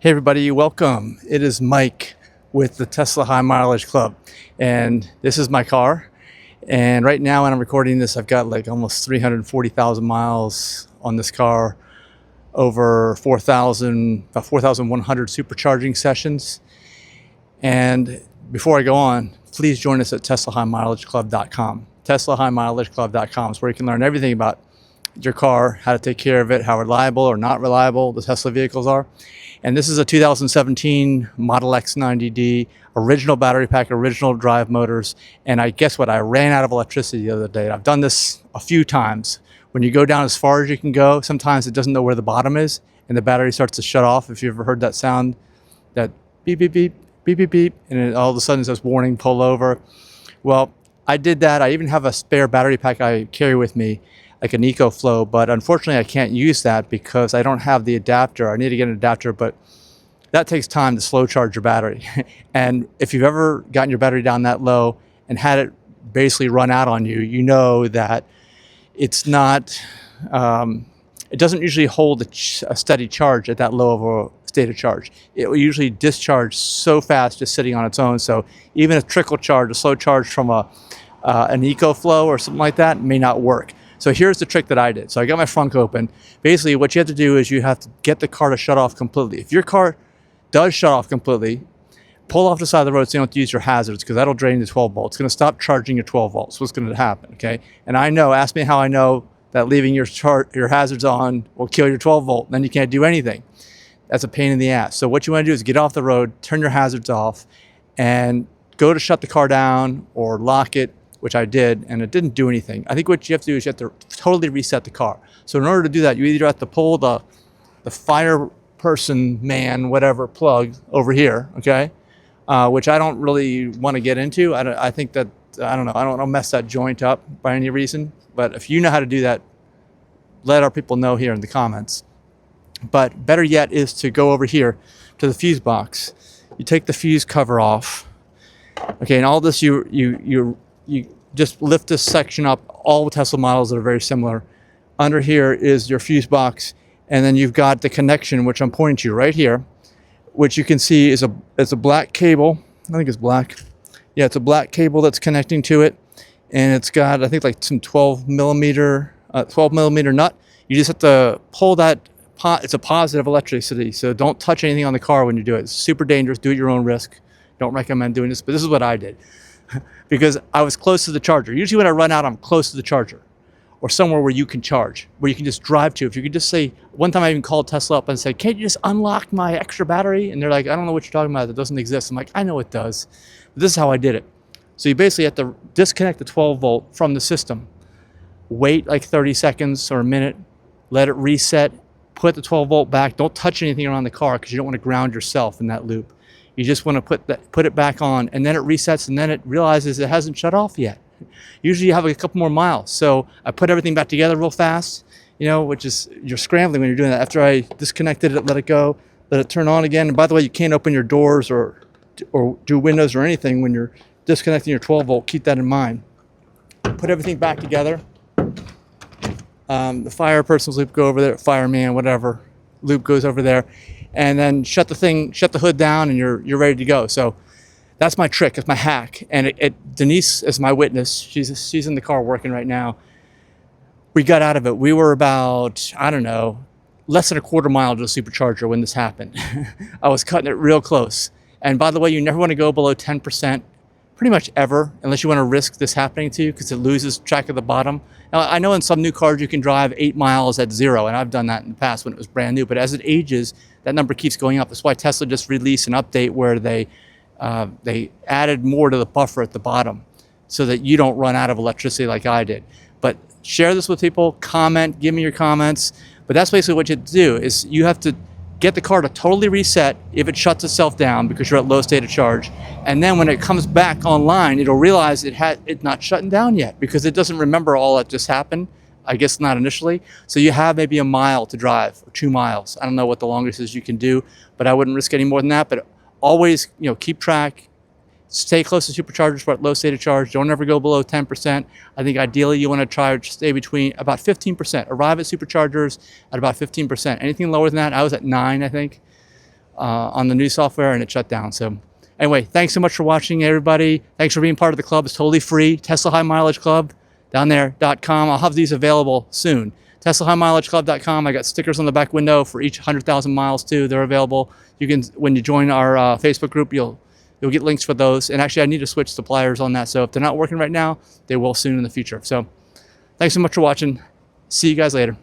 Hey everybody, welcome. It is Mike with the Tesla High Mileage Club, and this is my car. And right now when I'm recording this, I've got like almost 340,000 miles on this car, over about 4,100 supercharging sessions. And before I go on, please join us at TeslaHighMileageClub.com. TeslaHighMileageClub.com is where you can learn everything about your car, how to take care of it, how reliable or not reliable the Tesla vehicles are. And this is a 2017 Model X 90D, original battery pack, original drive motors. And guess what? I ran out of electricity the other day. I've done this a few times. When you go down as far as you can go, sometimes it doesn't know where the bottom is and the battery starts to shut off. If you've ever heard that sound, that beep, beep, beep, beep, beep, beep, and it all of a sudden it says warning, pull over. Well, I did that. I even have a spare battery pack I carry with me, like an EcoFlow, but unfortunately I can't use that because I don't have the adapter. I need to get an adapter, but that takes time to slow charge your battery. And if you've ever gotten your battery down that low and had it basically run out on you, you know that it's not, it doesn't usually hold a steady charge at that low of a state of charge. It will usually discharge so fast just sitting on its own. So even a trickle charge, a slow charge from an EcoFlow or something like that may not work. So here's the trick that I did. So I got my frunk open. Basically what you have to do is you have to get the car to shut off completely. If your car does shut off completely, pull off the side of the road so you don't have to use your hazards, because that'll drain the 12 volts. It's going to stop charging your 12 volts. What's going to happen, okay? And I know, ask me how I know that leaving your hazards on will kill your 12 volt. Then you can't do anything. That's a pain in the ass. So what you want to do is get off the road, turn your hazards off, and go to shut the car down or lock it, which I did, and it didn't do anything. I think what you have to do is you have to totally reset the car. So in order to do that, you either have to pull the fire person, man, whatever plug over here, okay? Which I don't really want to get into. I think that, I don't know, I don't want to mess that joint up by any reason. But if you know how to do that, let our people know here in the comments. But better yet is to go over here to the fuse box. You take the fuse cover off. Okay, and all this, you just lift this section up, all the Tesla models that are very similar. Under here is your fuse box, and then you've got the connection, which I'm pointing to right here, which you can see is a black cable. I think it's black. Yeah, it's a black cable that's connecting to it, and it's got, I think, like some 12 millimeter nut. You just have to pull that. It's a positive electricity, so don't touch anything on the car when you do it. It's super dangerous. Do it at your own risk. Don't recommend doing this, but this is what I did. Because I was close to the charger. Usually when I run out, I'm close to the charger or somewhere where you can charge, where you can just drive to. If you could just say, one time I even called Tesla up and said, can't you just unlock my extra battery? And they're like, I don't know what you're talking about. It doesn't exist. I'm like, I know it does. But this is how I did it. So you basically have to disconnect the 12 volt from the system, wait like 30 seconds or a minute, let it reset, put the 12 volt back. Don't touch anything around the car because you don't want to ground yourself in that loop. You just want to put it back on, and then it resets, and then it realizes it hasn't shut off yet. Usually you have a couple more miles. So I put everything back together real fast, you know, which is, you're scrambling when you're doing that. After I disconnected it, let it go, let it turn on again. And by the way, you can't open your doors or do windows or anything when you're disconnecting your 12 volt. Keep that in mind. Put everything back together. The fire person's loop go over there, fireman, whatever, loop goes over there. And then shut the hood down, and you're ready to go. So that's my trick, it's my hack. And Denise is my witness. She's in the car working right now. We got out of it. We were about, I don't know, less than a quarter mile to the supercharger when this happened. I was cutting it real close. And by the way, you never want to go below 10%, pretty much ever, unless you want to risk this happening to you, because it loses track of the bottom. Now, I know in some new cars you can drive 8 miles at 0, and I've done that in the past when it was brand new, but as it ages, that number keeps going up. That's why Tesla just released an update where they added more to the buffer at the bottom so that you don't run out of electricity like I did. But share this with people, comment, give me your comments. But that's basically what you have to do, is you have to get the car to totally reset if it shuts itself down because you're at low state of charge. And then when it comes back online, it'll realize it's not shutting down yet because it doesn't remember all that just happened. I guess not initially. So you have maybe a mile to drive, or 2 miles. I don't know what the longest is you can do, but I wouldn't risk any more than that. But always, keep track. Stay close to superchargers for at low state of charge. Don't ever go below 10%. I think ideally you want to try to stay between about 15%. Arrive at superchargers at about 15%. Anything lower than that, I was at 9, I think. on the new software, and it shut down. So anyway, thanks so much for watching, everybody. Thanks for being part of the club. It's totally free. Tesla High Mileage Club down there.com. I'll have these available soon. TeslaHighMileageClub.com. I got stickers on the back window for each 100,000 miles too. They're available. You can, when you join our Facebook group, you'll get links for those. And actually, I need to switch suppliers on that. So if they're not working right now, they will soon in the future. So thanks so much for watching. See you guys later.